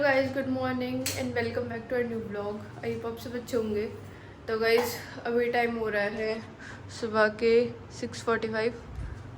Guys good morning and welcome back to a new blog. I hope सब अच्छे होंगे। तो गाइज अभी टाइम हो रहा है सुबह के 6:45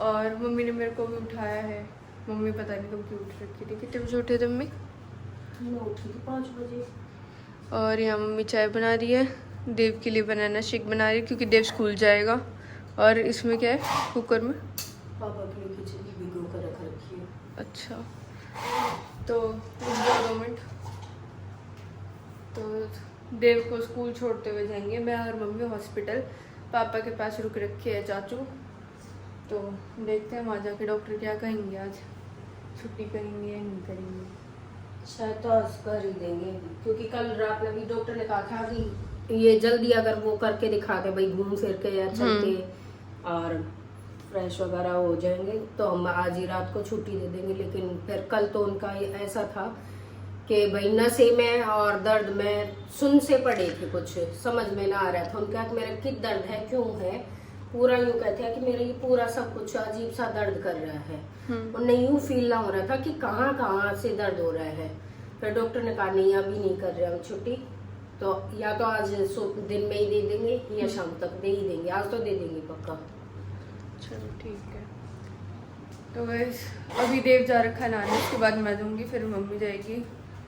और मम्मी ने मेरे को भी उठाया है। मम्मी पता नहीं कब क्यों उठ रखी थी। कितने बजे उठे थे मम्मी? मैं उठी थी 5 बजे। और यहाँ मम्मी चाय बना रही है, देव के लिए बनाना शेक बना रही है क्योंकि देव स्कूल जाएगा। और इसमें क्या है कुकर में? पापा के लिए खिचड़ी भिगो कर रख रखी है। अच्छा तो 2 मिनट। तो देव को स्कूल छोड़ते हुए जाएंगे मैं और मम्मी हॉस्पिटल। पापा के पास रुक रखे है चाचू। तो देखते हैं वहाँ जाके डॉक्टर क्या कहेंगे, आज छुट्टी करेंगे या नहीं करेंगे। शायद तो आज कर ही देंगे क्योंकि कल रात में भी डॉक्टर ने कहा था कि ये जल्दी अगर वो करके दिखा के भाई घूम फिर के या चल के और फ्रेश वगैरह हो जाएंगे तो हम आज ही रात को छुट्टी दे देंगे। लेकिन फिर कल तो उनका ऐसा था कि भाई नशे में और दर्द में सुन से पड़े थे, कुछ समझ में ना आ रहा था उनका कि मेरा किस दर्द है क्यों है। पूरा यूँ कहते हैं कि मेरा ये पूरा सब कुछ अजीब सा दर्द कर रहा है। उन्हें यूँ फील ना हो रहा था कि कहाँ कहाँ से दर्द हो रहा है। फिर डॉक्टर ने कहा नहीं अभी नहीं कर रहे हम छुट्टी, तो या तो आज दिन में ही दे देंगे या शाम तक दे ही देंगे। आज तो दे देंगे पक्का। चलो ठीक है। तो गाइस अभी देव जा रखा है नहाने, उसके बाद मैं दूंगी, फिर मम्मी जाएगी।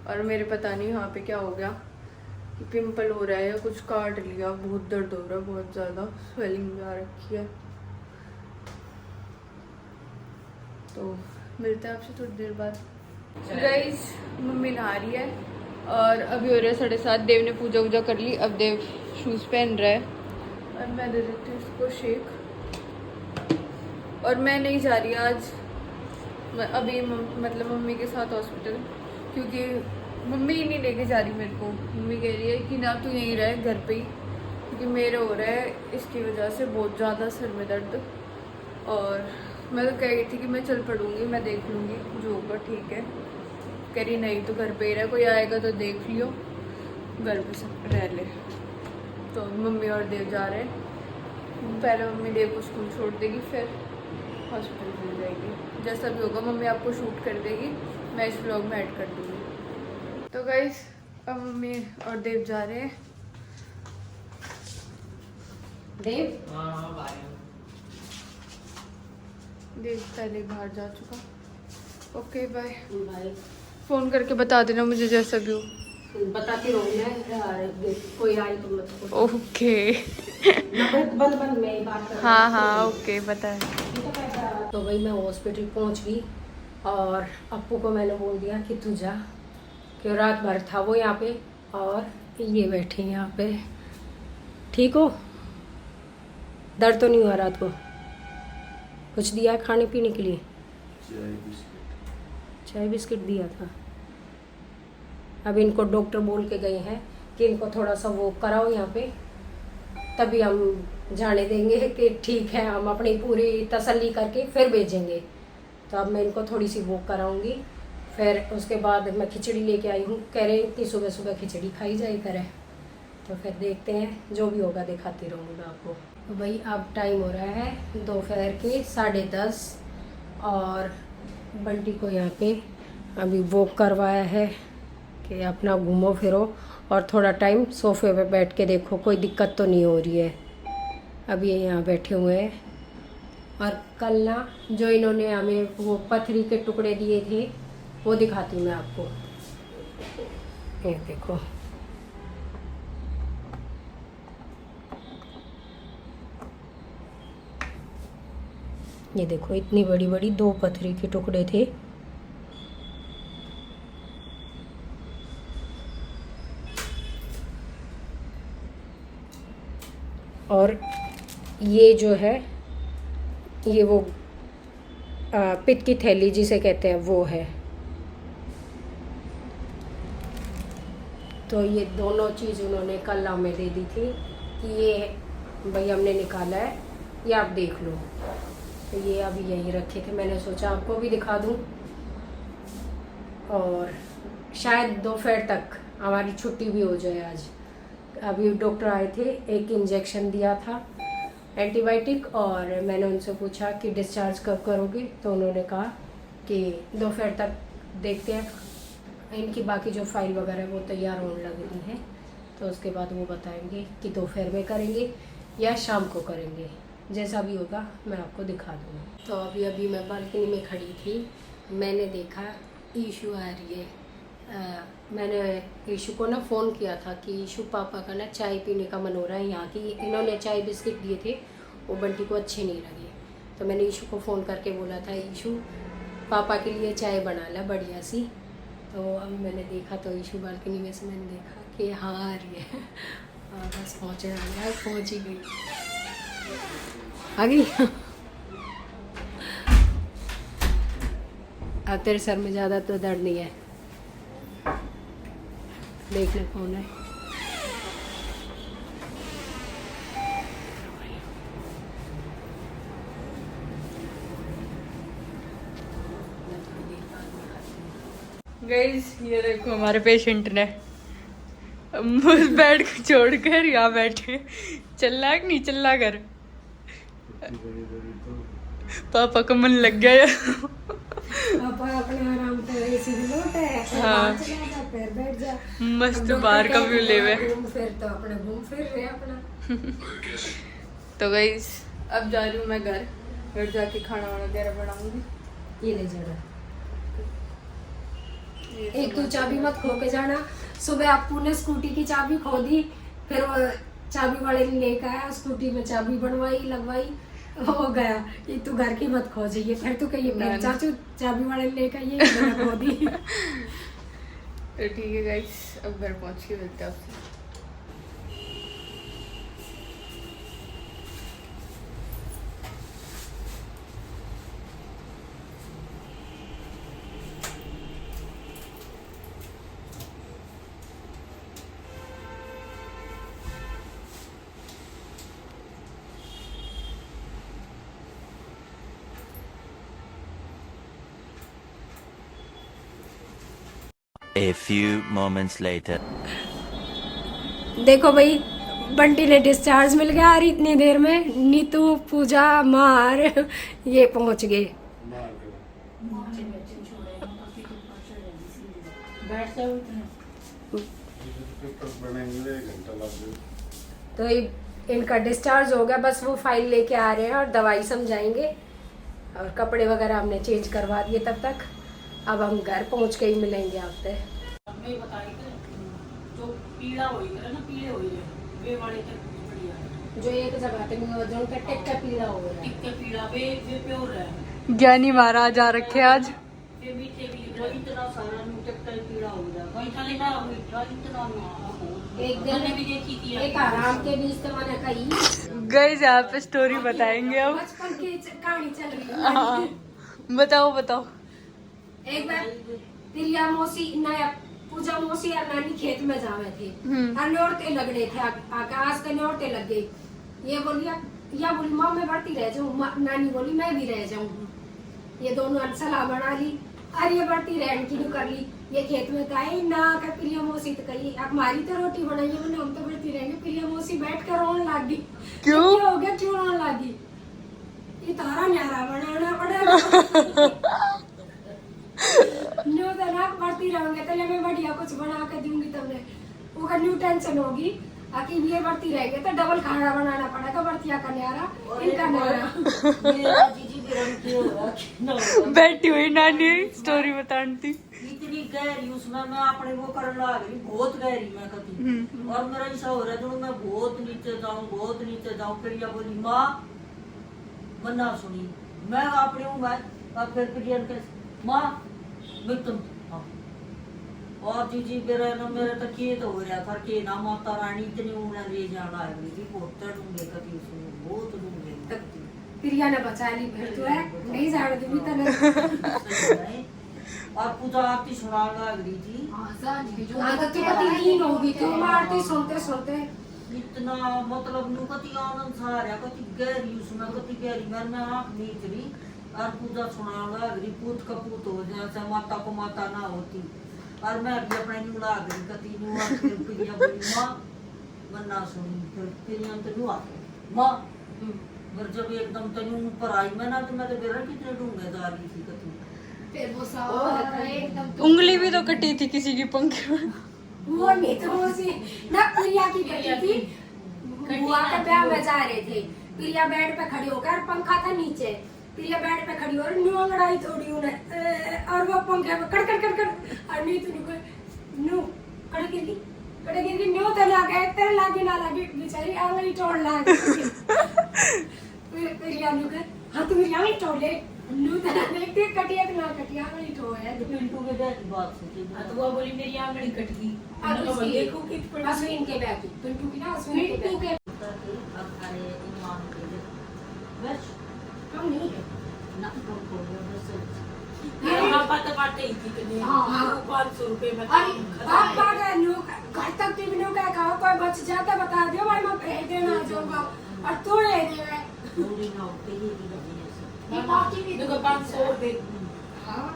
और मेरे पता नहीं यहाँ पे क्या हो गया कि पिंपल हो रहा है या कुछ काट लिया, बहुत दर्द हो रहा है, बहुत ज़्यादा स्वेलिंग भी आ रखी है। तो मिलते हैं आपसे थोड़ी देर बाद। गाइस मम्मी नहा रही है और अभी हो रहा है 7:30। देव ने पूजा वूजा कर ली, अब देव शूज़ पहन रहा है और मैं दे देती हूँ उसको शेक। और मैं नहीं जा रही आज अभी मतलब मम्मी के साथ हॉस्पिटल, क्योंकि मम्मी ही नहीं लेके जा रही मेरे को। मम्मी कह रही है कि ना तू यहीं रहे घर पे ही, क्योंकि मेरे हो रहा है इसकी वजह से बहुत ज़्यादा सर में दर्द। और मैं तो कह रही थी कि मैं चल पड़ूंगी, मैं देख लूँगी जो होगा ठीक है। कह रही नहीं तो घर पे ही रहे, कोई आएगा तो देख लियो, घर पे सब रह ले। तो मम्मी और देव जा रहे हैं। पहले मम्मी देव को स्कूल छोड़ देगी, फिर हॉस्पिटल मिल जाएगी। जैसा भी होगा मम्मी आपको शूट कर देगी, मैं इस व्लॉग में ऐड कर दूँगी। तो गाइस अब मम्मी और देव जा रहे हैं। देव देव पहले बाहर जा चुका। Okay bye. भाई फ़ोन करके बता देना मुझे जैसा भी हो। बताती रहूँगी मैं यार, कोई आई तो मत। ओके बंद मैं ही बात कर। हाँ ओके बताए। तो भाई मैं हॉस्पिटल पहुंच गई और अप्पू को मैंने बोल दिया कि तू जा, कि रात भर था वो यहाँ पे और ये बैठे यहाँ पे। ठीक हो? दर्द तो नहीं हुआ रात को? कुछ दिया है खाने पीने के लिए? चाय बिस्किट दिया था। अब इनको डॉक्टर बोल के गए हैं कि इनको थोड़ा सा वो कराओ यहाँ पे, तभी हम जाने देंगे कि ठीक है, हम अपनी पूरी तसल्ली करके फिर भेजेंगे। तो अब मैं इनको थोड़ी सी वो कराऊंगी, फिर उसके बाद मैं खिचड़ी लेके आई हूँ। कह रहे हैं कि सुबह सुबह खिचड़ी खाई जाए करे, तो फिर देखते हैं जो भी होगा दिखाती रहूँगी मैं आपको। तो भाई अब टाइम हो रहा है दोपहर के 10:30 और बंटी को यहाँ पे अभी वॉक करवाया है कि अपना घूमो फिरो और थोड़ा टाइम सोफे पे बैठ के देखो कोई दिक्कत तो नहीं हो रही है। अब ये यहाँ बैठे हुए हैं। और कल ना जो इन्होंने हमें वो पथरी के टुकड़े दिए थे वो दिखाती हूँ मैं आपको। ये देखो, ये देखो इतनी बड़ी बड़ी 2 पथरी के टुकड़े थे। और ये जो है ये वो पित्त की थैली जिसे कहते हैं वो है। तो ये दोनों चीज़ उन्होंने कल हमें दे दी थी कि ये भाई हमने निकाला है, ये आप देख लो। तो ये अभी यहीं रखे थे, मैंने सोचा आपको भी दिखा दूं। और शायद दोपहर तक हमारी छुट्टी भी हो जाए आज। अभी डॉक्टर आए थे, एक इंजेक्शन दिया था एंटीबायोटिक, और मैंने उनसे पूछा कि डिस्चार्ज कब करोगे, तो उन्होंने कहा कि दोपहर तक देखते हैं इनकी बाकी जो फाइल वगैरह है वो तैयार होने लगी है, तो उसके बाद वो बताएंगे कि दोपहर में करेंगे या शाम को करेंगे। जैसा भी होगा मैं आपको दिखा दूँगी। तो अभी अभी मैं बालकनी में खड़ी थी, मैंने देखा ईशू आ रही है। मैंने ईशू को ना फ़ोन किया था कि ईशू पापा का ना चाय पीने का मन हो रहा है यहाँ की। इन्होंने चाय बिस्किट दिए थे, वो बंटी को अच्छे नहीं लगे, तो मैंने ईशू को फ़ोन करके बोला था ईशू पापा के लिए चाय बना ला बढ़िया सी। तो अभी मैंने देखा तो ईशू बालकनी में से मैंने देखा कि हाँ आ रही है। बस पहुँचने वाली है, पहुँच ही गई, आ गई। अब तेरे सर में ज़्यादा तो दर्द नहीं है, देखने कौन है। गाइस ये देखो हमारे पेशेंट ने उस बेड को छोड़कर यहाँ बैठे, चलना है कि नहीं चलना कर। पापा का मन लग गया। पापा अपने आराम से एसी रिमोट है, हाँ। बाहर चला जा, फिर बैठ जा, मस्त बाहर का व्यू ले हुए। घूम फिर तो अपने घूम फिर रहे अपना। तो गाइस अब जा रही हूँ मैं घर जाके खाना वाना वगैरह बनाऊंगी। ये ले जाना, एक तो चाबी मत खो के जाना। सुबह आपू ने स्कूटी की चाबी खो दी, फिर वो चाबी वाले ने लेकर आया, स्कूटी में चाबी बनवाई लगवाई, हो गया। ये तू घर की मत खो जाइए, फिर तू कहिए ना, ना। चाचू चाबी वाले ने लेकर ये मैंने खो दी। तो ठीक है गाइस, अब घर पहुंच के मिलते हैं आपसे। A few moments later. देखो भाई, बंटी ने डिस्चार्ज मिल गया और इतनी देर में नीतू पूजा मार ये पहुंच गए। तो इनका डिस्चार्ज हो गया, बस वो फाइल लेके आ रहे हैं और दवाई समझाएंगे, और कपड़े वगैरह हमने चेंज करवा दिए। तब तक अब हम घर पहुंच के ही मिलेंगे आपसे। जो पीला होई करे ना, पीले होई रहे वे वाले तक बढ़िया है। जो एक जगह पे जो टेक्का पीला हो गया, टिक्के पीला वे प्योर है। ज्ञानी महाराज आ रखे आज। वे मीठे भी वो इतना सारा नु टिक्का पीला हो गया, वही खाली ना मीठा इतना एक दिन मैंने भी देखी थी। एक आराम के बीच तो मैंने कही गाइस यहाँ पे स्टोरी बताएंगे अब। बचपन की कहानी चल रही है। हाँ बताओ बताओ। एक बार प्रिया मौसी नया पूजा मौसी और नानी खेत में जावे थे, और न्योड़ते लग रहे थे, आकाश के न्योड़ते लग गए। ये बोली या बोली माँ मैं बढ़ती रह जाऊँ, नानी बोली मैं भी रह जाऊँ। ये दोनों सलाह बना ली और ये बढ़ती रहने की कर ली। ये खेत में कहे ना का प्रिया मौसी तो कही अब हमारी तो रोटी बनाई है, हम तो बढ़ती रहेंगे। प्रिया मौसी बैठ कर रोने लगी। क्यों? क्या हो गया, क्यों रोने लगी? ये तारा न्यारा बनाना पड़ेगा। न्यू तो ना बढ़ती रहूंगे तो मैं बढ़िया कुछ बना के दूंगी तुमने, वो न्यू टेंशन होगी। आखिर ये बढ़ती रहेगी तो डबल खाना बनाना पड़ेगा, बढ़तिया का न्यारा इनका न्यारा। मेरा जीजी बेरम की हो रहा बैठी हुई नानी स्टोरी बतानी थी। इतनी गहरी उसमें मैं अपने वो करने लग रही, बहुत गहरी मैं कभी। और मेरा ऐसा हो रहा है जो मैं बहुत नीचे जाऊं। फिर ये बोली माँ मन्ना सुनी, मैं अपने हूँ मैं। और फिर प्रिया के माँ मैं तुम हाँ। और जीजी मेरा ना मेरा तो के तो हो रहा था के ना माता रानी इतनी उन्हें ले जाना है मेरी बहुत डूंगे कभी उसमें बहुत डूंगे। प्रिया ने बचा ली, फिर तो है नहीं जाड़ दूंगी तने। और पूजा आरती सुनाना लग रही थी। हाँ तो तू पति नहीं होगी, तू आरती सुनते सुनते इतना मतलब नु कति आनंद सा आ रहा, कति गहरी उसमें, कति गहरी मैं आँख नीच रही और पूजा सुनाना लग रही। पूत का पूत हो जैसे माता को माता ना होती। और मैं भी अपने न्यू लाग रही कति न्यू आके प्रिया बोली माँ मन्ना सुनी। फिर प्रिया तो न्यू आके माँ फिर जब एकदम तनु ऊपर आई मैं ना तो मैं तो बेरा कितने डूंगे जा रही थी कति। फिर वो सारा एकदम उंगली भी तो कटी थी किसी की पंखे में। वो नहीं तो उसी ना प्रिया की कटी थी। बुआ के ब्याह में जा रहे थे, प्रिया बेड पे खड़ी होकर, पंखा था नीचे, प्रिया बेड पे खड़ी और न्यू लड़ाई थोड़ी उन्हें, और वो पंखे पे कड़ कड़ कड़ कड़, और नहीं तो न्यू कड़ गिर गई न्यू तो ना गए, तेरे लागे ना लागे, बेचारी आंगली तोड़ ला गई। प्रिया न्यू कर हाँ तू मेरी आंगली तोड़ ले, न्यू तो ना देखते कटिया तो ना कटिया, आंगली तोड़ है। पिंटू के बैठ बात सोची। हाँ, तो वो बोली मेरी आंगली कट गई। अब मैंने कहा, उसकी- देखो कितनी अश्विन के बैग, पिंटू की ना अश्विन के पिंटू बैग। के अरे ईमान के लिए बस हम नहीं है। ना को बस यहाँ पाते पाते ही थी कि हाँ। 500 रुपए में अरे आप बात न्यू घर तक की न्यू क्या कहा, कोई बच जाता बता दियो भाई मैं भेज देना आ जाऊंगा, और तू ले दे। पूरी ना होती ही नहीं है। ये बाकी भी देखो 500 दे। हाँ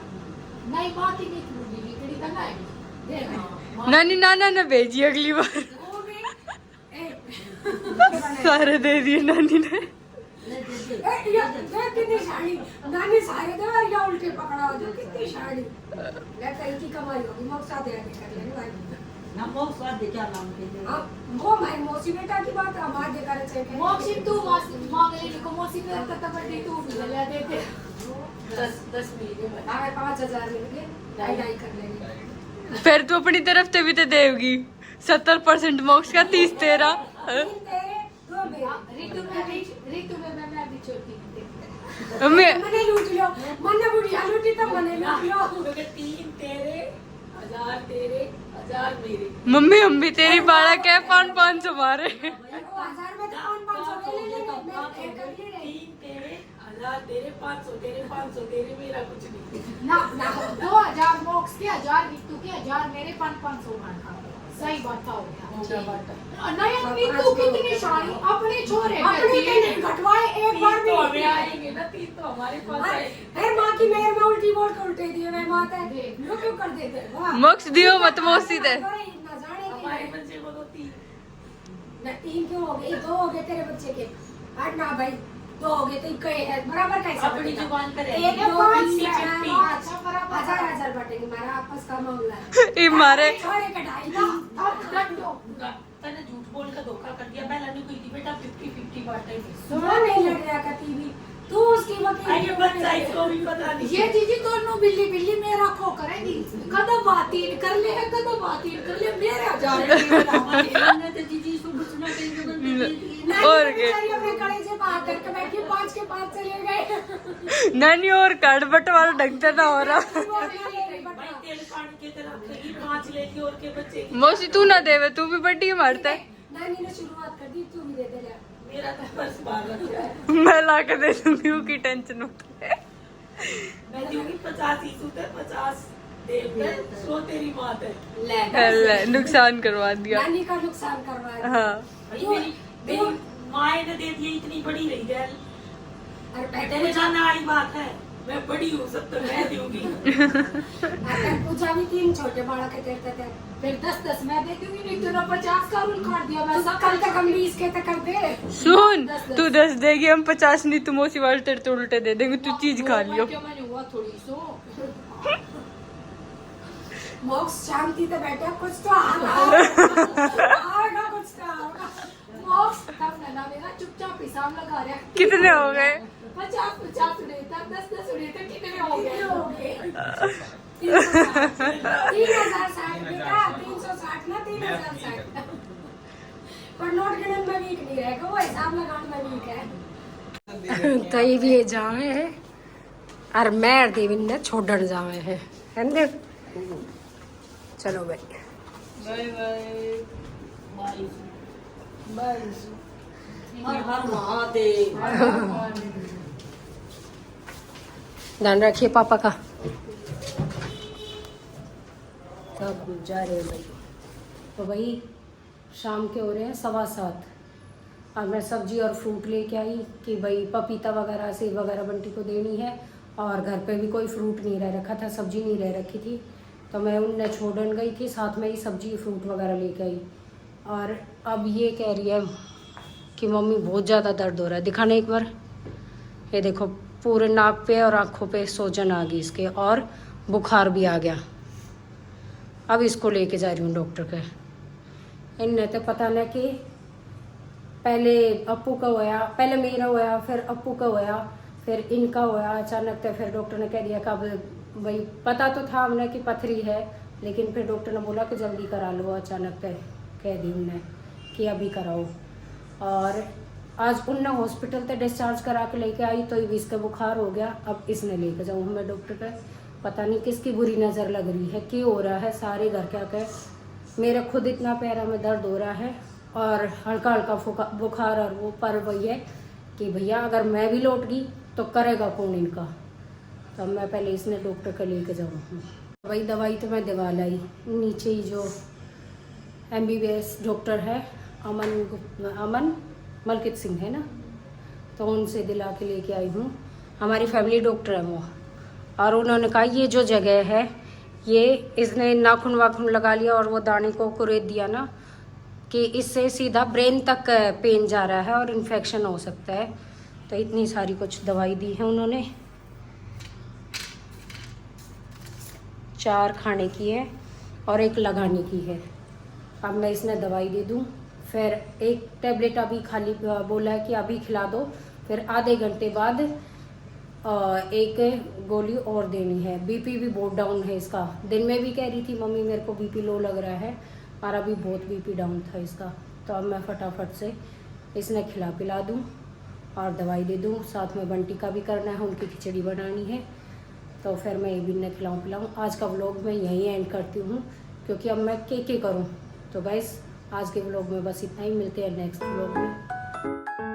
नहीं बाकी भी टूटी बिगड़ी करना है देख नानी नाना ने भेजी अगली बार। वो भी सारे दे दिए नानी ने। ये कितनी साड़ी नानी सारे दे और या उल्टे पकड़ा हो जो कितनी साड़ी ले कहीं की कमाई होगी मौसा दे के कर लेने भाई। ना बहुत स्वाद क्या नाम के लिए अब वो मैं मौसी बेटा की बात हमारे देखा रहे थे मौसी तू मांग ले को मौसी पे तब बड़ी तू ले देते 10 मिल गए। हमें 5000 मिल गए, ढाई कर लेंगे। फिर तू अपनी तरफ से भी तो देगी 70% मोक्ष का 30 तेरा। ऋतु में मैं भी छोटी मने लूट लो, मने बुढ़िया लूटी तो मने लूट लो। 3 तेरे 1000 तेरे 1000 मेरे। मम्मी अम्मी तेरी बाड़ा क्या 500 हमारे। 1000 में तो 500 ले लेंगे, मैं एक कर ही रही। 3 तेरे 1000 तेरे 500 तेरे मेरा कुछ नहीं। ना ना 2000 बॉक्स के 1000 ऋतु के 1000 मेरे 500 सही बताओ नहीं ऋतु कितनी सारी अपने छोरे अपने के नहीं घटवाए एक बार भी तो नहीं हमें किया। आएंगे ना 3 तो हमारे पास अरे, आए। फिर माँ की मेहर में उल्टी बोल के उल्टे दिए मैं माता है लो क्यों कर देते वाह। मोक्ष दियो मत मौसी दे। इतना जाने हमारे की बच्चे को तो 3 ना 3 क्यों हो गए 2 हो गए तेरे बच्चे के हट ना भाई 2 हो गए तो कई है बराबर कैसे अपनी बटेगा? जुबान पर एक रहेगी। 2 50, 5 50, 1000 बटेंगे हमारा आपस का मामला है। ये मारे छोरे का ढाई ना अब डंडो तने झूठ बोल कर धोखा कर दिया। मैं लड़ने को थी बेटा 50-50 बांटेंगे। सुबह नहीं लड़ रहा कभी भी तू उसकी वकील आइए बच्चा इसको भी पता नहीं। ये जीजी दोनों बिल्ली बिल्ली मेरा खो करेगी कदम बातीन कर ले कदम बातीन कर ले मेरा जा हमने तो जीजी इसको कुछ ना कहीं और के अपने कड़े से बाहर करके बैठी 5 के 5 चले गए। नानी और कार्ड बंटवारा ढंग से ना हो रहा। भाई तेल पानी के तरह रखेगी 5 लेगी और के बच्चे की। मौसी तू ना देवे तू भी बड्डी मारता है। नानी ने शुरुआत कर दी तू भी दे दे जा। मेरा तो बस बाहर रखा है। मैं ला के दे दूंगी उसकी टेंशन मत ले। मैं दूंगी 50 ही सूते 50 दे दे सो तेरी बात है। ले, नुकसान करवा दिया। नानी का नुकसान करवाया। हाँ भाई मेरी माँ ने दे दिया इतनी बड़ी रही गैल। अरे तेरे जाना वाली बात है मैं बड़ी हूँ सब तो मैं दूंगी। पूछा भी 3 छोटे बड़ा के तेरे थे फिर 10-10 मैं दे दूंगी नहीं तो 50 का रूल काट दिया मैं सब कल तक हम 20 के तक कर दे। सुन तू 10 देगी हम 50 नहीं तू मौसी वाले तेरे तो उल्टे दे देंगे तू चीज खा लियो। क्या मैंने हुआ थोड़ी सो मोक्ष शांति से बैठे कुछ तो आएगा कुछ तो आएगा। मोक्ष तब नैना मेरा चुपचाप हिसाब लगा रहा है। कितने हो गए? 50 उड़े तक 10 उड़े तक कितने हो कितने गए? हो गए 3060 बेटा 360 ना 3060 पर नोट गिनन में वीक नहीं रहेगा वो हिसाब लगाने में वीक है। तो ये जावे है और मैं देविन ने छोड़न जावे है ना। चलो भाई बाय बाय बाय हर हर महादेव। ध्यान रखिए पापा का। तब जा रहे हैं भाई तो भाई शाम के हो रहे हैं 7:15। अब मैं सब्जी और फ्रूट लेके आई कि भाई पपीता वगैरह सेब वगैरह बंटी को देनी है और घर पे भी कोई फ्रूट नहीं रह रखा था सब्जी नहीं रह रखी थी तो मैं उनने छोड़न गई थी साथ में ही सब्जी फ्रूट वगैरह लेके आई। और अब ये कह रही है कि मम्मी बहुत ज़्यादा दर्द हो रहा है। दिखाना एक बार ये देखो पूरे नाक पे और आँखों पे सूजन आ गई इसके, और बुखार भी आ गया। अब इसको लेके जा रही हूँ डॉक्टर के। इनने तो पता नहीं कि पहले अप्पू का होया, पहले मेरा होया, फिर अप्पू का होया, फिर इनका होया अचानक। तो फिर डॉक्टर ने कह दिया कि अब भाई पता तो था हमने कि पथरी है, लेकिन फिर डॉक्टर ने बोला कि जल्दी करा लो। अचानक तो कह दी उन्हें कि अभी कराओ। और आज उनने हॉस्पिटल से डिस्चार्ज करा के लेके आई तो इसका बुखार हो गया। अब इसने लेके जाऊँ मैं डॉक्टर पे। पता नहीं किसकी बुरी नज़र लग रही है, क्यों हो रहा है, सारे घर क्या कहे। मेरा खुद इतना पैरों में दर्द हो रहा है और हल्का हल्का बुखार, और वो पर वही है कि भैया अगर मैं भी लौट गई तो करेगा कौन इनका। तो मैं पहले इसने डॉक्टर के लेके जाऊँ। वही दवाई तो मैं दवा लाई, नीचे ही जो MBBS डॉक्टर है अमन मलकित सिंह है ना, तो उनसे दिला के लेके आई हूँ। हमारी फैमिली डॉक्टर है वो। और उन्होंने कहा ये जो जगह है, ये इसने नाखून वाखून लगा लिया और वो दाने को कुरेद दिया ना, कि इससे सीधा ब्रेन तक पेन जा रहा है और इन्फेक्शन हो सकता है। तो इतनी सारी कुछ दवाई दी है उन्होंने। 4 खाने की है और 1 लगाने की है। अब मैं इसने दवाई दे दूँ, फिर 1 टैबलेट अभी खाली बोला है कि अभी खिला दो, फिर आधे घंटे बाद 1 गोली और देनी है। BP भी बहुत डाउन है इसका। दिन में भी कह रही थी मम्मी मेरे को BP लो लग रहा है, और अभी बहुत BP डाउन था इसका। तो अब मैं फटाफट से इसने खिला पिला दूँ और दवाई दे दूँ। साथ में बंटी का भी करना है, उनकी खिचड़ी बनानी है। तो फिर मैं ये भी इन्हें खिलाऊँ पिलाऊँ। आज का व्लॉग मैं यहीं एंड करती हूँ, क्योंकि अब मैं के करूँ। तो गाइस आज के व्लॉग में बस इतना ही। मिलते हैं नेक्स्ट व्लॉग में।